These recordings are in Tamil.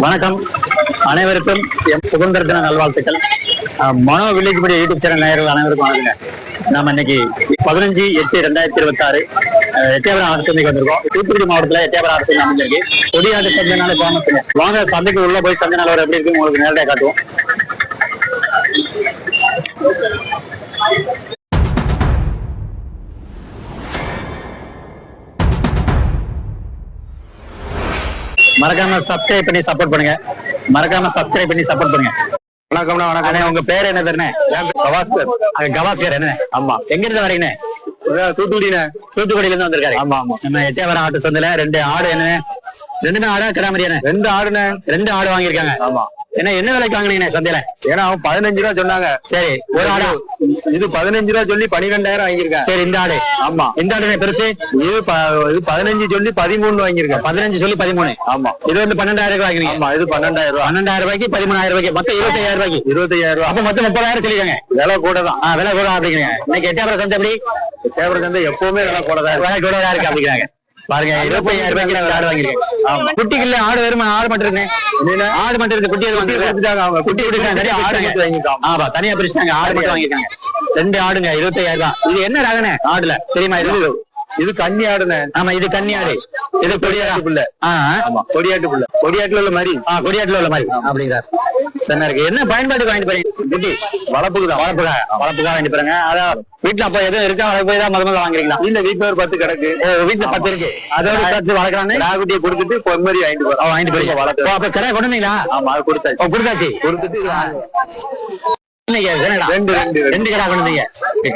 வணக்கம் அனைவருக்கும் எம் சுதந்திர தின நல்வாழ்த்துக்கள். மனோ வில்லேஜ் மீடியா யூடியூப் சேனல் நேயர்கள் அனைவருக்கும் வணக்கங்க. நாம இன்னைக்கு 15/8/2026 எட்டயபுரம் ஆடு சந்தைக்கு வந்திருக்கோம். தூத்துக்குடி மாவட்டத்துல எட்டயபுரம் ஆடு சந்தை அமைஞ்சிருக்கு. கொடியாடு சந்தைனால கோமத்துங்க. வாங்க சந்தைக்கு உள்ள போய் சந்தை நிலவரம் எப்படி இருக்கு உங்களுக்கு நேரடியாக காட்டுவோம். மறக்காம சப்ஸ்கிரைப் பண்ணி சப்போர்ட் பண்ணுங்க. வணக்கம்ண்ணா. வணக்கம். உங்க பேர் என்ன பேருண்ணே? கவாஸ்கர். கவாஸ்கர் என்ன? ஆமா. எங்க இருந்து வரீங்கண்ணே? தூத்துக்குடியில இருந்து வந்திருக்காரு. ஆமா ஆமா. நம்ம எட்டயபுரம் ஆட்டு சந்தையில 2 ஆடு என்ன? 2 ஆடா கிடாமரியானே? 2 ஆடுண்ணே. 2 ஆடு வாங்கியிருக்காங்க. ஆமா. என்ன விலைக்கு வாங்கினீங்க சந்தையில? ஏன்னா அவன் 15 ரூபா சொன்னாங்க. சரி, ஒரு ஆடா இது 15 ரூபா சொல்லி 12,000 வாங்கியிருக்கேன். சரி, இந்த ஆடு? ஆமா. இந்த ஆடு பெருசு? இது 15 சொல்லி 13 வாங்கியிருக்கேன். 15 சொல்லி 13. ஆமா. இது வந்து 12,000 வாங்கினீங்க. ஆமா, இது 12,000 ரூபாய். 12,000 ரூபாய்க்கு 13,000 ரூபாய்க்கு மொத்தம் 25,000 ரூபாய்க்கு. 25,000 ரூபாய். அப்ப மொத்தம் 30,000 சொல்லிருக்காங்க. விலை கூட தான். விலை கூட அப்படிங்கிறீங்க. இன்னைக்கு எட்டயபுரம் சந்தை எப்படி? எட்டயபுரம் சந்தை எப்பவுமே விலை கூட தான் இருக்கு அப்படிங்கிறாங்க. பாருங்க, 25,000 ரூபாய்க்கு ஆடு வாங்கிருக்கேன். ஆமா. குட்டிக்குள்ள ஆடு வருமா? ஆடு மட்டும் இருக்கு. ஆடு மட்டும் இருக்கு. குட்டி கொடுத்துட்டாங்க. அவங்க குட்டி கொடுத்தாங்க. ஆடு மட்டும் வாங்கிருக்காங்க. ஆமா, தனியா பிரிச்சுட்டாங்க. ஆடு மட்டும் வாங்கிருக்காங்க. 2 ஆடுங்க, 25,000 தான். இது என்ன ரகனே ஆடுல தெரியுமா? இது கன்னி ஆடுனே. ஆமா, இது கன்னி ஆடு. இது கொடியாட்டு புள்ள. ஆமா, கொடியாட்டு புள்ள. கொடியாட்டுல உள்ள மாதிரி. கொடியாட்டுல உள்ள மாதிரி அப்படிங்கிறார். சொன்னா இருக்கு. என்ன பயன்பாட்டுக்கு வாங்கிட்டு போறீங்க? குட்டி வளர்ப்புக்கு தான். வளர்ப்புக்காக வாங்கிட்டு போறாங்க. அதான் வீட்டுல அப்ப எதுவும் இருக்கா? போய் தான் முதல்ல வாங்குறீங்களா? இல்ல, வீட்டுல ஒரு 10 கிடக்கு. வீட்டுல 10 இருக்கு. அதோட சேர்த்து வளர்க்கறாங்க. ராகுட்டியை கொடுத்துட்டு பொன்மரி வாங்கிட்டு போறோம். வாங்கிட்டு போறீங்க. வளர்ப்பு அப்ப கடை கொண்டு வந்தீங்களா? ஆமா, அது கொடுத்தாச்சு. கொடுத்துட்டு 2 கடா கொண்டு வந்தீங்க.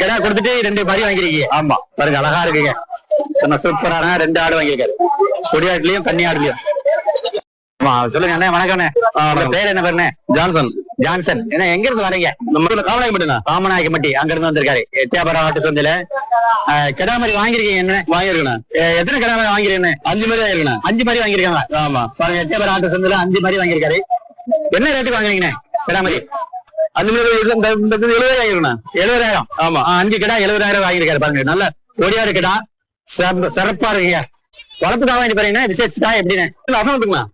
கடா கொடுத்துட்டு 2 மாதிரி வாங்கிருக்கீங்க. ஆமா, பாருங்க அழகா இருக்குங்க. சொன்ன சூப்பரான 2 ஆடு வாங்கியிருக்காரு. கொடியாட்டுலயும் கன்னி ஆடுலயும். ஆமா, சொல்லுங்க அண்ணே. வணக்கம்ண்ணே. பேர் என்ன பேருண்ணே? ஜான்சன். என்ன எங்க இருந்து வரீங்க? நம்ம காமநாயக்கம்பட்டி அங்க இருந்து வந்திருக்காரு. எட்டயபுரம் ஆட்டு சந்தையில கிடாமரி வாங்கிருக்கீங்க. என்ன வாங்கிருக்கேன்? எத்தனை கிடாமரி வாங்கிருக்கேன்? 5 மாதிரி வாங்கிருக்கேன். 5 மாதிரி வாங்கிருக்காங்க. ஆமா, பாருங்க எட்டயபுரம் ஆட்டு சந்தையில 5 மாதிரி வாங்கியிருக்காரு. என்ன ரேட்டுக்கு வாங்குறீங்கண்ணே கிடாமரி? 70,000. ஆமா, 5 கிடா 70,000 வாங்கியிருக்காரு. பாருங்க, நல்ல கொடியாடு கிடா, சிறப்பா இருக்குங்க. வளர்ப்புக்காக வாங்கிட்டு போறீங்கன்னா விசேஷத்துக்கா எப்படின்னு? அசனத்துக்குண்ணா.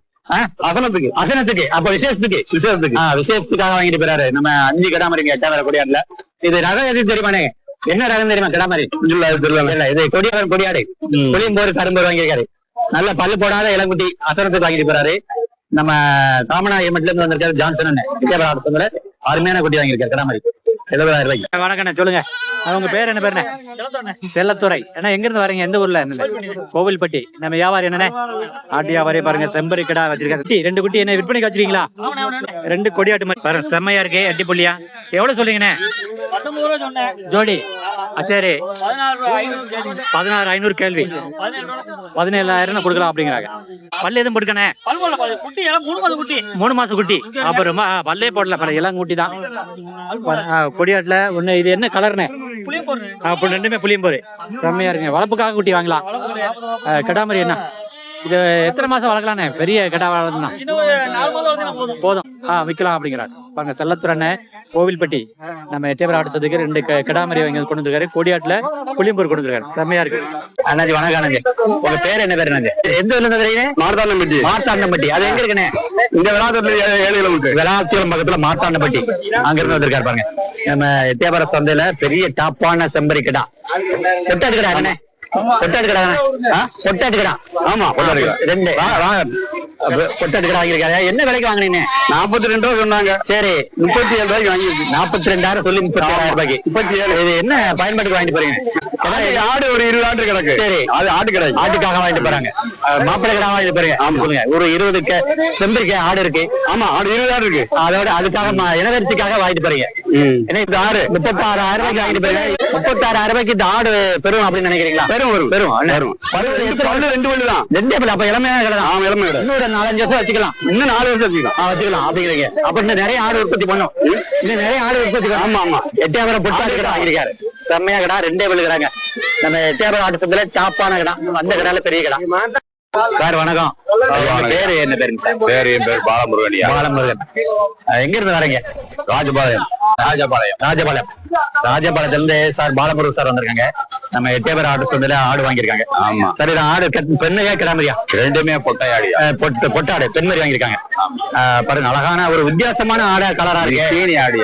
அசனத்துக்கு அப்ப விசேஷத்துக்காக வாங்கிட்டு போறாரு. நம்ம 5 கிடாமரிங்க எட்டயபுரம் கொடியாடுல. இது ரகம் எதுவும் தெரியுமாண்ணே? என்ன ரகம் தெரியுமா கிடாமரி? இல்ல, இது கொடியாடு புளியம்போர் கரும்போர் வாங்கியிருக்காரு. நல்ல பல்லு போடாத இளங்குட்டி அசனத்துக்கு வாங்கிட்டு போறாரு. நம்ம காமநாயக்கம்பட்டில இருந்து வந்திருக்காரு ஜான்சன். எட்டயபுரம் ஆட்டு சந்தையில அருமையான குட்டி வாங்கியிருக்காரு கிடாமரி. 70,000 ரூபாய்க்கு. வணக்கம். சொல்லுங்க, அவங்க பேர் என்ன பேருண்ணே? செல்லத்துறை. ஏன்னா எங்க இருந்து வரீங்க? எந்த ஊர்ல? கோவில்பட்டி. நம்ம வியாபாரி என்னண்ணே? ஆட்டு வியாபாரி. பாருங்க, செம்பரி கிடா வச்சிருக்காரு. 2 குட்டி என்ன விற்பனைக்கு வச்சிருக்கீங்களா? 2 கொடியாட்டு மாதிரி பாருங்க, செம்மையா இருக்கு. அட்டி புள்ளியா எவ்வளவு சொல்றீங்கண்ணே? ஜோடி. சரி, 16,500 கேள்வி. 17,000 கொடுக்கலாம் அப்படிங்கிறாங்க. பல்லு எதுவும் போட்டுக்கண்ணே? 3 மாசம் குட்டி. அப்புறமா பல்லே போடல. இளம் குட்டி தான். கொடியாட்டுல ஒண்ணு. இது என்ன கலர்னே? அப்ப 2மே புளியம்போரு. செம்மையா இருக்குங்க. வளர்ப்புக்காக குட்டி வாங்கலாம். கிடாமரி என்ன இது எத்தனை மாசம் வளர்க்கலானே? பெரிய கிடா வளர்ந்தா போதும், விற்கலாம் அப்படிங்கிறாரு. பாருங்க, செல்லத்துறை கோவில்பட்டி. நம்ம எட்டயபுரம் ஆட்டு சந்தைக்கு 2 கிடாமரி வாங்கி கொண்டு வந்திருக்காரு. கொடியாட்டுல புளியம்போர் கொண்டு வந்திருக்காரு. செம்மையா இருக்கு. அண்ணாஜி வணக்கம். அண்ணாஜி, உங்க பேர் என்ன பேரு? எந்த ஊர்ல இருந்து? மார்த்தாண்டம்பட்டி. அது எங்க இருக்குண்ணே? இந்த விளாத்தியம் பக்கத்துல மார்த்தாண்டம்பட்டி. அங்க இருந்து வந்திருக்காரு. பாருங்க, நம்ம எட்டயபுரம் சந்தையில பெரிய டாப்பான செம்பரி கிடா. கொட்டாட்டு கிடா என்ன? கொட்டாட்டு கிடா. ஆமா, கொட்டாட்டு கிடா வாங்கியிருக்காரு. என்ன விலைக்கு வாங்கினீங்க? 42 ரூபா சொன்னாங்க. சரி, 37 ரூபாய்க்கு வாங்கிருக்கு. 42,000 சொல்லி 37,000 ரூபாய்க்கு. 37. இது என்ன பயன்பாட்டுக்கு வாங்கிட்டு போறீங்க? ஆடு ஒரு 20 ஆடு கிடக்கு. சரி, அது ஆட்டு கிடா. ஆட்டுக்காக வாங்கிட்டு போறாங்க. மாப்பிள்ளை கிடா வாங்கிட்டு போறீங்க. ஆமா, சொல்லுங்க. ஒரு 20 செம்பரிக்கை ஆடு இருக்கு. ஆமா, ஆடு 20 ஆடு இருக்கு. அதோட அதுக்காக இனவரிசைக்காக வாங்கிட்டு போறீங்க. ஏன்னா இந்த ஆடு 36,000 ரூபாய்க்கு வாங்கிட்டு போறீங்க. 36,000 ரூபாய்க்கு இந்த ஆடு பெறும் அப்படின்னு நினைக்கிறீங்களா? பெரும். 2 பல்லு தான். 2 பல்லு. அப்ப இளமையான கடை தான். ஆமா, இளமையான. இன்னொரு 4-5 வருஷம் வச்சுக்கலாம். இன்னும் 4 வருஷம் வச்சுக்கலாம் அப்படிங்கிறீங்க. அப்ப இன்னும் நிறைய ஆடு உற்பத்தி பண்ணும். ஆமா ஆமா. எட்டயபுரம் பொட்டாடு கடை வாங்கியிருக்காரு. செம்மையா கடை. 2 பல்லு கடாங்க. நம்ம எட்டயபுரம் ஆட்டு சந்தையில டாப்பான கடை. அந்த கடையில பெரிய கடை. சார் வணக்கம். பேரு என்ன பேருங்க சார்? என் பேர் பாலமுருகன். பாலமுருகன். எங்க இருந்து வரீங்க? ராஜபாளையம் ராஜபாளையத்துல இருந்து சார் பாலமுருகன் சார் வந்திருக்காங்க. நம்ம எட்டயபுரம் ஆடு சந்தையில ஆடு வாங்கியிருக்காங்க. ஆமா சரி, ஆடு பெண்ணையா கிடாமரியா? ரெண்டுமே பொட்டையாடு, பொட்டாடு பெண்மரி வாங்கியிருக்காங்க. பாருங்க, அழகான ஒரு வித்தியாசமான ஆட கலரா இருக்கு. சீனி ஆடு,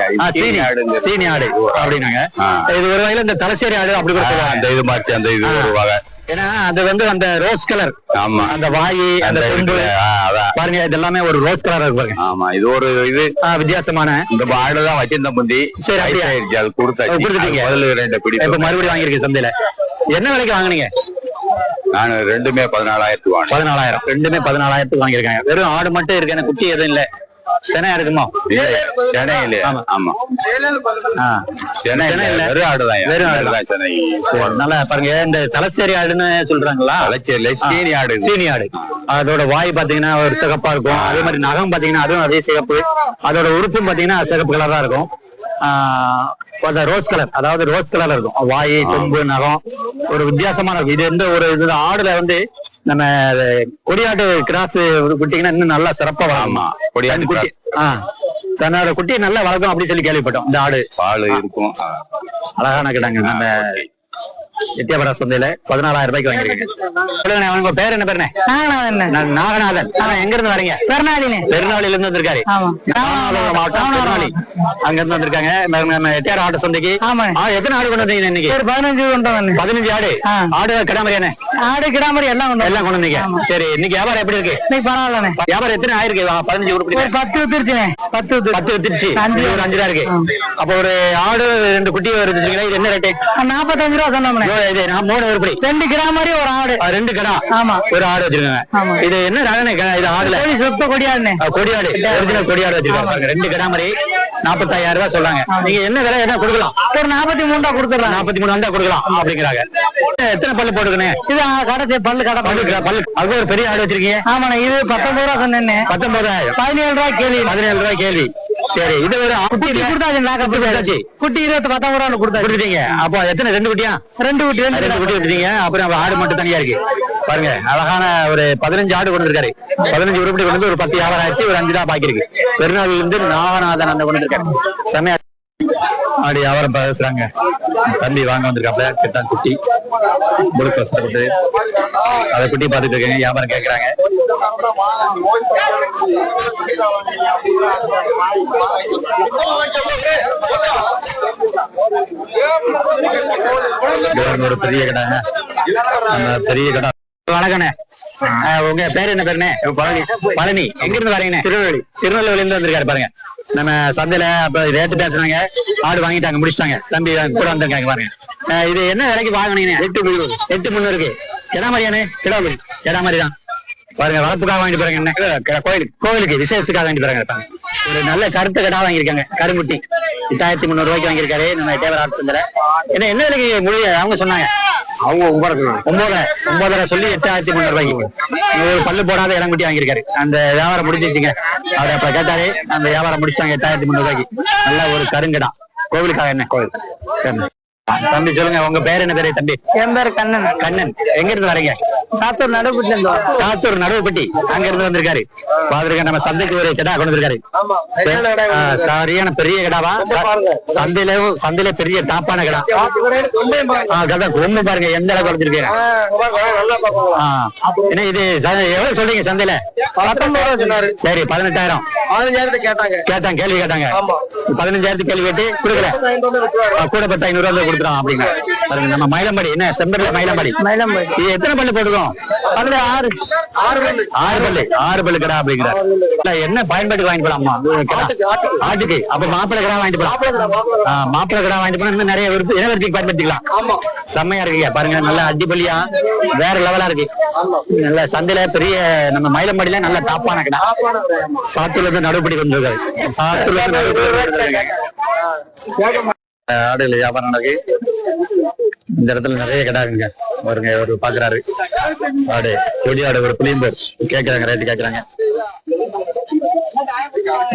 சீனி ஆடு அப்படின்னாங்க. இது ஒரு வகையில இந்த தலைச்சேரி ஆடு அப்படி கூட அந்த இது மாச்சு, அந்த இது ஒரு வகை. ஏன்னா அது வந்து அந்த ரோஸ் கலர். ஆமா, அந்த வாயி அந்த கொம்பு பாருங்க, இது எல்லாமே ஒரு ரோஸ் கலரா இருக்கு பாருங்க. ஆமா, இது ஒரு இது வித்தியாசமான இந்த ஆடுதான் வச்சிருந்த முந்தி. சரி, அப்படியே அது கொடுத்துட்டீங்க. முதல்ல 2 பிடி இப்ப மறுபடியும் வாங்கியிருக்கேன் சந்தையில. என்ன விலைக்கு வாங்குனீங்க? நான் ரெண்டுமே 14,000 14,000 ரெண்டுமே 14,000 வாங்கியிருக்காங்க. வெறும் ஆடு மட்டும் இருக்கு, எனக்கு குட்டி எதுவும் இல்ல. சென்னையா இருக்குமா? சென்னை இல்லையா? ஆமா ஆமா, சென்னை இல்ல, வெறும் ஆடுதான், வெறும் ஆடுதான் சென்னை. நல்லா பாருங்க, இந்த தலைச்சேரி ஆடுன்னு சொல்றாங்களா? தலைச்சேரியில சீனி ஆடு, சீனி ஆடு. அதோட வாய் பாத்தீங்கன்னா ஒரு சிகப்பா இருக்கும். அதே மாதிரி நகம் பாத்தீங்கன்னா அதுவும் அதே சிகப்பு. அதோட உறுப்பும் பாத்தீங்கன்னா சிகப்பு கலரா இருக்கும். ரோஸ் கலர், அதாவது ரோஸ் கலர்ல இருக்கும். வாய், கொம்பு, நகம் ஒரு வித்தியாசமான இருக்கும். இது எந்த ஒரு இது ஆடுல வந்து நம்ம கொடியாட்டு கிராஸ் குட்டிங்கன்னா இன்னும் நல்லா சிறப்பா வளரும். கொடியாட்டு குட்டி தன்னோட குட்டியை நல்லா வளர்க்கும் அப்படின்னு சொல்லி கேள்விப்பட்டோம். இந்த ஆடு பால் இருக்கும், அழகான கிடாங்க. நம்ம எட்டயபுரம் சந்தையில 14,000 ரூபாய்க்கு வாங்கிருக்கீங்க. உங்க பேர் என்ன? பேருனே நாகநாதன். எங்க இருந்து வரீங்க? பெருநாளில இருந்து வந்திருக்காரு. மாவட்டம் பெருநாளி, அங்க இருந்து வந்திருக்காங்க. நம்ம எட்டயபுரம் ஆட்டு சந்தைக்கு எத்தனை ஆடு கொண்டு வந்தீங்க இன்னைக்கு? 15 ஆடு. ஆடு கிடாமரியானே? ஆடு கிடாமரி எல்லாம் கொண்டு வந்தீங்க. சரி, இன்னைக்கு வியாபாரம் எப்படி இருக்கு? பரவாயில்ல. வியாபாரம் எத்தனை ஆயிருக்கு? 15 உருப்படி 10 வித்துருச்சு. 10 வித்துருச்சு. 5 தான் இருக்கு. அப்ப ஒரு ஆடு 2 குட்டி வருது. இது என்ன ரேட்டு? 45 ரூபா சொன்னோம். 3 உருப்படி 2 கிடா மாதிரி ஒரு ஆடு, 2 கிடா. ஆமா, ஒரு ஆடு வச்சிருக்காங்க. இது என்ன ரகனே? இது ஆடுல கொடியாடு, கொடியாடு ஒரிஜினல் கொடியாடு வச்சிருக்காங்க. 2 கிடா மாதிரி 45,000 ரூபாய் சொல்றாங்க. நீங்க என்ன விலை என்ன கொடுக்கலாம்? ஒரு 43 தான் கொடுத்துடலாம். 43 வந்தா கொடுக்கலாம் அப்படிங்கிறாங்க. எத்தனை பல்லு போட்டுக்கணும்? இது கடைசி பல்லு அது ஒரு பெரிய ஆடு வச்சிருக்கீங்க. ஆமா, இது 19 ரூபா சொன்னேன். 19,000. 17 ரூபாய் கேள்வி. 17 ரூபாய் கேள்வி. சரி, இது ஒரு குட்டி கொடுத்தாச்சு. குட்டி 19 ரூபா கொடுத்துட்டீங்க. அப்போ எத்தனை? 2 குட்டியா? 2 குட்டி விட்டுட்டீங்க. அப்புறம் ஆடு மட்டும் தனியா இருக்கு பாருங்க. அழகான ஒரு 15 ஆடு கொண்டு இருக்காரு. 15 உருப்படி கொண்டு ஒரு 10 வியாபாரம் ஆச்சு. ஒரு 5 தான் பாக்கி இருக்கு. பெருநாளில இருந்து நாகநாதன் அந்த கொண்டு இருக்காரு. செமையா ஆடி வியாபாரம் பேசுறாங்க. தம்பி வாங்க வந்திருக்காப்ல. கிட்டான் குட்டி முழுக்க கஷ்டப்பட்டு அதை குட்டி பார்த்துட்டு இருக்காங்க. வியாபாரம் கேட்கறாங்க. ஒரு பெரிய கடாங்க, பெரிய கடா. வணக்கண்ணே, உங்க பேரு என்ன? பேருனே பழனி. பழனி எங்க இருந்து வரீங்கண்ணே? திருநெல்வேலியில இருந்து வந்திருக்காரு பாருங்க. நம்ம சந்தையில அப்ப ரேட்டு பேசுறாங்க. ஆடு வாங்கிட்டாங்க, முடிச்சிட்டாங்க. தம்பி கூட வந்திருக்காங்க பாருங்க. இது என்ன விலைக்கு வாங்கினீங்க? 8,300 இருக்கு. கிடாமரியானே? கிடாமரி தான் பாருங்க. வளர்ப்புக்காக வாங்கிட்டு போறாங்க. என்ன கோயிலுக்கு விசேஷத்துக்காக வாங்கிட்டு போறாங்க. ஒரு நல்ல கருத்து கடா வாங்கியிருக்காங்க. கருமுட்டி 8,300 ரூபாய்க்கு வாங்கியிருக்காரு. நம்ம எட்டயபுரம் ஆட்டு சந்தையில. என்ன விலைக்கு முடிய அவங்க சொன்னாங்க? அவங்க 9,000 சொல்லி 8,300 ரூபாய்க்கு ஒரு பல்லு போடாத இளங்குட்டி வாங்கியிருக்காரு. அந்த வியாபாரம் முடிஞ்சிருச்சுங்க. அவரை அப்ப கேட்டாரு. அந்த வியாபாரம் முடிச்சிட்டாங்க 8,300 ரூபாய்க்கு. நல்ல ஒரு கருங்கடா. கோவிலுக்காக. என்ன கோவில்? தம்பி சொல்லுங்க, உங்க பேர் என்ன? பேரு தம்பி? என் பேரு கண்ணன். கண்ணன் எங்க இருந்து வரீங்க? சாத்தூர் நடுவுப்பட்டி. சாத்தூர் நடுவுப்பட்டி அங்க இருந்து வந்திருக்காரு. பாத்துருக்க. நம்ம சந்தைக்கு ஒரு கடா கொண்டு வந்திருக்காரு. சரியான பெரிய கடாவா? சந்தையில பெரிய டாப்பான கடா. கொம்பு பாருங்க எந்த அளவுக்கு வளர்ந்துருக்கீங்க. என்ன இது எவ்வளவு சொல்றீங்க சந்தையில? 19 சொன்னாரு. சரி, 18,000. 15,000 கேட்டாங்க. கேள்வி கேட்டாங்க. 15,000 கேள்வி கேட்டு கொடுக்கல. கூட 10,500 ரூபாய் கொடுத்துறோம் அப்படிங்க. நம்ம மயிலம்பாடி. என்ன செம்பரில் மயிலம்பாடி? இது எத்தனை பல்லு போட்டுருக்கோம்? 6 பல்லு கடா அப்படிங்கிற. என்ன பயன்பாட்டுக்கு வாங்கிட்டு போலாமா? ஆட்டுக்கு. அப்ப மாப்பிள்ளை கடா வாங்கிட்டு போலாம். மாப்பிள்ளை கடா வாங்கிட்டு போனா இன்னும் நிறைய இனவரத்துக்கு பயன்படுத்திக்கலாம். செம்மையா இருக்குங்க பாருங்க. நல்ல அடிப்பலியா வேற லெவலா இருக்கு. நல்ல சந்தையில பெரிய நம்ம மயிலம்பாடியில நல்ல டாப்பான கடா. சாத்தூர்ல இருந்து நடுவுப்படி கொண்டு இருக்காரு. சாத்தூர்ல இருந்து ஆடுகள் வியாபாரம் நடக்கு. இந்த இடத்துல நிறைய கடாக்குங்க பாருங்க. ஒரு பாக்குறாரு ஆடு, கொடி ஆடு, ஒரு புளியம்பேர் கேக்குறாங்க. ரேட்டு கேக்குறாங்க.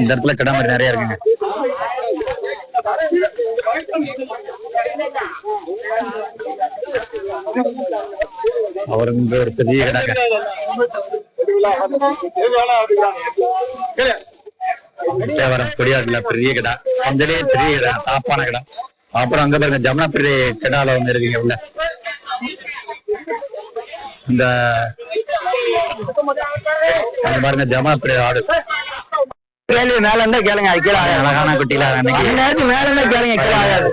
இந்த இடத்துல கடை மாதிரி நிறைய இருக்குங்க. அவருக்கு ஒரு பெரிய கடாங்க. தேவரம் கொடியாட்டுல பெரிய கடை, சந்தையிலே பெரிய கடை, டாப்பான கடை. அப்புறம் அங்க பாருங்க ஜமுனாபுரி கடால வந்து இருக்கீங்க உள்ள. இந்த பாருங்க ஜமுனாபுரி ஆடு கேள்வி மேல இருந்தா கேளுங்க, அது கீழே அழகான குட்டியில நேரத்துக்கு மேல இருந்தா கேளுங்க, கீழே ஆகாது.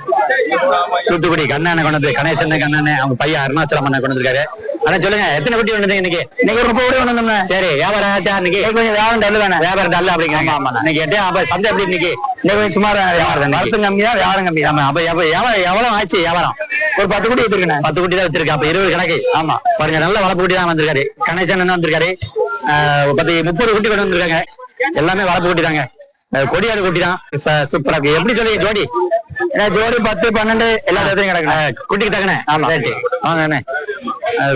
தூத்துக்குடி கண்ணனை கொண்டு வந்து கணேசன் கண்ணன் அவங்க பையன் அருணாச்சலம் அண்ணன் கொண்டு வந்துருக்காரு. ஆனா சொல்லுங்க எத்தனை குட்டி கொண்டு இன்னைக்கு? இன்னைக்கு ஒரு 30 குட்டி கொண்டு வந்தோம்னா சரி. வியாபாரம் ஆச்சா? இன்னைக்கு கொஞ்சம் வியாபாரம் டல்லு தானே? வியாபாரம் டல்லு அப்படிங்கிறாங்க. ஆமா இன்னைக்கு எட்டே அப்ப சந்தை எப்படி இன்னைக்கு? இன்னைக்கு கொஞ்சம் சுமார் வியாபாரம் வரத்து கம்மியா, வியாபாரம் கம்மி. ஆமா அப்ப எவ்வளவு ஆச்சு வியாபாரம்? ஒரு 10 குட்டி வச்சிருக்கேன். 10 குட்டி தான் வச்சிருக்கேன். அப்ப 20 கணக்கு. ஆமா பாருங்க நல்ல வளர்ப்பு குட்டி தான் வந்திருக்காரு. கணேசன் என்ன வந்திருக்காரு. 30 குட்டி கொண்டு வந்திருக்காங்க. எல்லாமே வளர்ப்பு குட்டி தாங்க. கொடியாடு குட்டி தான். சூப்பரா இருக்கு. எப்படி சொல்லி ஜோடி? ஜோடி 10 12 எல்லா இடத்துலயும் கிடக்கு. குட்டிக்கு தக்கனே. ஆமா ரேட்டு வாங்க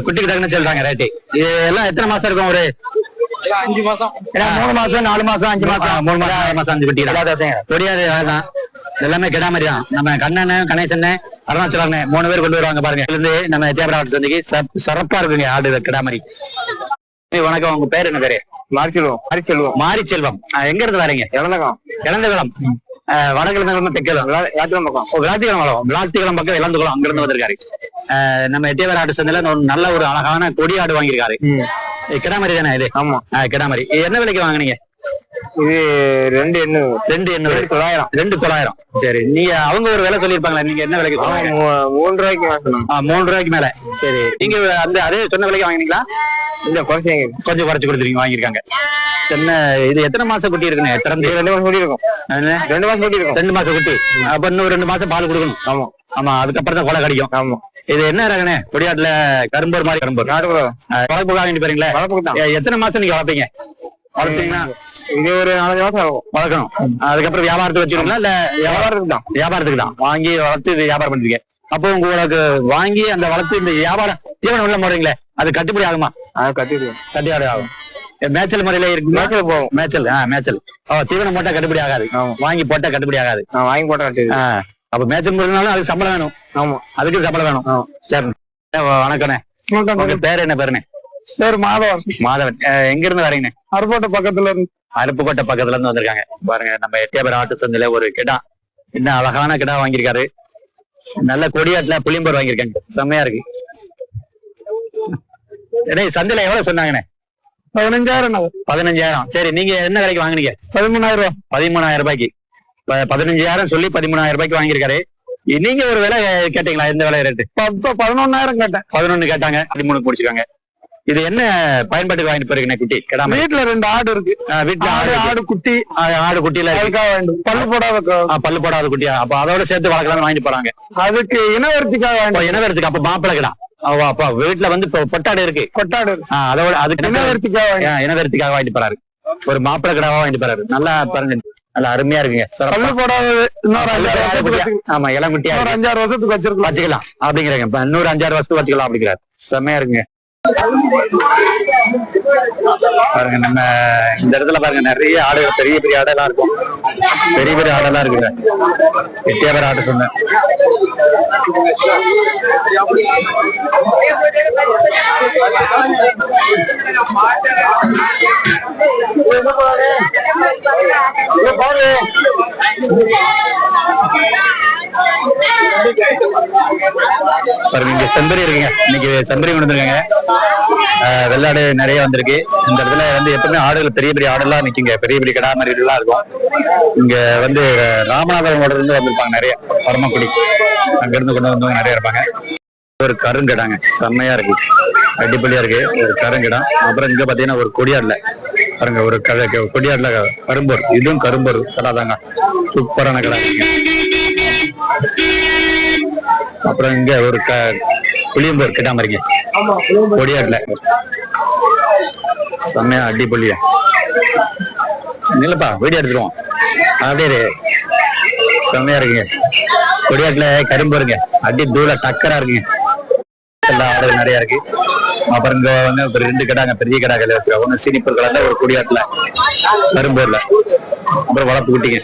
குட்டிக்கு தக்கன சொல்றாங்க ரேட்டு. இது எல்லாம் எத்தனை மாசம் இருக்கும்? ஒரு 5 மாசம். 3 மாசம் 4 மாசம் 5 மாசம் 3 மாசம் 6 மாசம் 5 குட்டி கொடியாடு தான். எல்லாமே கிடா மாதிரி தான். நம்ம கண்ணன் கணேசன் அருணாச்சலம் 3 பேர் கொண்டு வருவாங்க பாருங்க. இதுல இருந்து நம்ம தேவராட்டு சந்தைக்கு சிறப்பா இருக்குங்க ஆடு கிடா மாதிரி. வணக்கம், உங்க பேர் என்ன பேரு? மாரிச்செல்வம். மாரிச்செல்வம் எங்க இருந்து வரீங்க? இளந்தகுளம். வடகிழந்தகுளம் தெற்கலம் விளாத்திகுளம் பக்கம் இளந்தகுளம் அங்க இருந்து வந்திருக்காரு. நம்ம எட்டியவர் ஆட்டு சந்தையில நல்ல ஒரு அழகான கொடி ஆடு வாங்கியிருக்காரு. கிடாமரி தானே இது? ஆமா கிடாமரி. என்ன விலைக்கு வாங்கினீங்க? இது 2,900. சரி. நீங்க அவங்க ஒரு விலை சொல்லிருப்பாங்களா? நீங்க என்ன விலைக்கு? 3 ரூபாய்க்கு வாங்கணும். 3 ரூபாய்க்கு மேல. சரி. நீங்க அந்த அதே சொன்ன விலைக்கு வாங்கினீங்களா? இல்ல கொஞ்சம் குறைச்சு கொடுத்துருக்கீங்க, வாங்கியிருக்காங்க. சின்ன இது எத்தனை மாசம் குட்டி இருக்குன்னு? 2 மாசம் குட்டி இருக்கும். 2 மாசம் குட்டி இருக்கும். 2 மாசம் குட்டி. அப்ப இன்னும் 2 மாசம் பால் கொடுக்கணும். ஆமா ஆமா அதுக்கப்புறம் தான் கொலை கிடைக்கும். ஆமா. இது என்ன ரகனே? கொடியாட்டுல கரும்பூர் மாதிரி கரும்பூர் வளர்ப்புக்காக வாங்கிட்டு போறீங்களா? எத்தனை மாசம் நீங்க வளர்ப்பீங்க? வளர்த்தீங்கன்னா இது ஒரு 4 மாசம் ஆகும் வளர்க்கணும். அதுக்கப்புறம் வியாபாரத்துக்கு வச்சுருங்களா? இல்ல வியாபாரத்துக்கு தான் வாங்கி வளர்த்து வியாபாரம் பண்ணிருக்கீங்க. அப்போ உங்களுக்கு வாங்கி அந்த வளர்த்து இந்த வியாபாரம் தீவனம் உள்ள முறைங்களே அது கட்டுப்படி ஆகுமா? கட்டுப்படி ஆகும். மேய்ச்சல் முறையில இருக்கு. மேய்ச்சல் போகும். மேய்ச்சல் தீவனம் போட்டா கட்டுப்படி ஆகாது. வாங்கி போட்டா கட்டுப்படி ஆகாது. வாங்கி போட்டா அப்ப மேய்ச்சல் முறைனாலும் அதுக்கு சம்பளம் வேணும். ஆமா அதுக்கு சம்பளம் வேணும். சரி வணக்கண்ணே. உங்க பேர் என்ன பேருண்ணே? பேர் மாதவன். எங்க இருந்து வரீங்கண்ணே? அருப்புக்கோட்டை பக்கத்துல இருந்து வந்திருக்காங்க பாருங்க. நம்ம எட்டியாபுரம் ஆட்டு சந்தையில ஒரு கிடா, என்ன அழகான கிடா வாங்கியிருக்காரு. நல்ல கொடியாட்டுல புளியம்பூர் வாங்கியிருக்காங்க. செம்மையா இருக்கு. சந்தையில எவ்வளவு சொன்னாங்கண்ணே? 15,000. சரி. நீங்க என்ன விலைக்கு வாங்கினீங்க? 13,000. 13,000 ரூபாய்க்கு. 15,000 சொல்லி 13,000 ரூபாய்க்கு வாங்கியிருக்காரு. நீங்க ஒரு விலை கேட்டீங்களா? எந்த விலை ரேட்டு? 11,000 கேட்டேன். 11 கேட்டாங்க. 13 முடிச்சுக்காங்க. இது என்ன பயன்பாட்டுக்கு வாங்கிட்டு போறீங்க குட்டி? வீட்டுல 2 ஆடு இருக்கு. வீட்டுல ஆடு குட்டி. ஆடு குட்டியில பல்லு போடாத குட்டியா? அப்ப அதோட சேர்த்து வளர்க்கலாம்னு வாங்கிட்டு போறாங்க. அதுக்கு இனவரத்துக்காக. இனவரத்துக்கு அப்ப மாப்பிள்ளை கிடா. அப்ப வீட்டுல வந்து பொட்டாடு இருக்கு. கொட்டாடு. அதோட அதுக்கு இனவரத்துக்காக வாங்கிட்டு போறாரு. ஒரு மாப்பிள்ளை கிடாவா வாங்கிட்டு போறாரு. நல்லா பாருங்க, நல்லா அருமையா இருக்குங்க. பல்லு போடாது. ஆமா இளங்குட்டியா 5-6 வருஷத்துக்கு வச்சுக்கலாம் அப்படிங்கிறாங்க. இப்ப இன்னொரு 5-6 வருஷத்துக்கு வச்சுக்கலாம் அப்படிங்கிறாரு. செம்மையா இருக்குங்க. பாருங்க நம்ம இந்த இடத்துல பாருங்க நிறைய ஆடுகள், பெரிய பெரிய ஆடெல்லாம் இருக்கும். பெரிய பெரிய ஆடெல்லாம் இருக்குங்க. எட்டியாபுரம் ஆட்டு சொன்ன பாருங்க. இங்க செம்பரி இருக்குங்க. இன்னைக்கு செம்பரி கொண்டு வந்திருக்காங்க. வெள்ளாடு நிறைய வந்திருக்கு. இந்த இடத்துல வந்து எப்பவுமே ஆடுகள் பெரிய பெரிய ஆடெல்லாம் நிக்குங்க. பெரிய பெரிய கடா மாதிரி எல்லாம் இருக்கும். இங்க வந்து ராமநாதபுரம் இருந்து வந்திருப்பாங்க நிறைய. பரமக்குடி அங்க இருந்து கொண்டு வந்தவங்க நிறைய இருப்பாங்க. ஒரு கருங்கடாங்க. செம்மையா இருக்கு, அடிப்படையா இருக்கு. ஒரு கருங்கடம். அப்புறம் இங்க பாத்தீங்கன்னா ஒரு கொடியாடுல பாருங்க. ஒரு கொடியாடுல கரும்பூர். இதுவும் கரும்பூர் கடாதாங்க. சூப்பரான கடை. அப்புறம் இங்க ஒரு புளியம்பூர் கிடாம இருக்கு கொடியாட்டுல. செம்மையா அடிப்பொலியா இல்லப்பா. வீடியோ எடுத்துருவோம் அப்படியே. செம்மையா இருக்குங்க. கொடியாட்டுல கரும்பூருங்க. அடி தூள டக்கரா இருக்குங்க. எல்லா ஆடுகள் நிறைய இருக்கு. அப்புறம் இங்க வந்து 2 கடாங்க, பெரிய கடாக்கள் வச்சிருக்காங்க. ஒண்ணு சீனிப்பூர் கலர்ல, ஒரு கொடியாட்டுல கரும்பூர்ல. அப்புறம் வளர்ப்பு குட்டிங்க.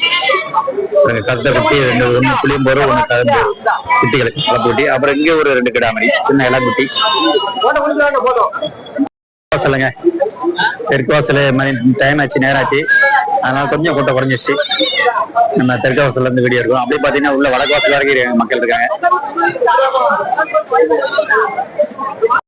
கருத்த குட்டி 2, ஒண்ணு புளியம்போர், ஒண்ணு கரும்பூர் குட்டிகள் வளர்ப்பு குட்டி. அப்புறம் இங்க ஒரு 2 கிடாமரி சின்ன இளங்குட்டி. சொல்லுங்க தெற்கு வாசல் மணி டைம் ஆச்சு, நேரம் ஆச்சு. அதனால கொஞ்சம் கூட்டம் குறைஞ்சிருச்சு. நம்ம தெற்கு வாசல்ல இருந்து வீடியோ இருக்கும். அப்படியே பாத்தீங்கன்னா உள்ள வடக்கு வாசல் வரைக்கும் மக்கள் இருக்காங்க.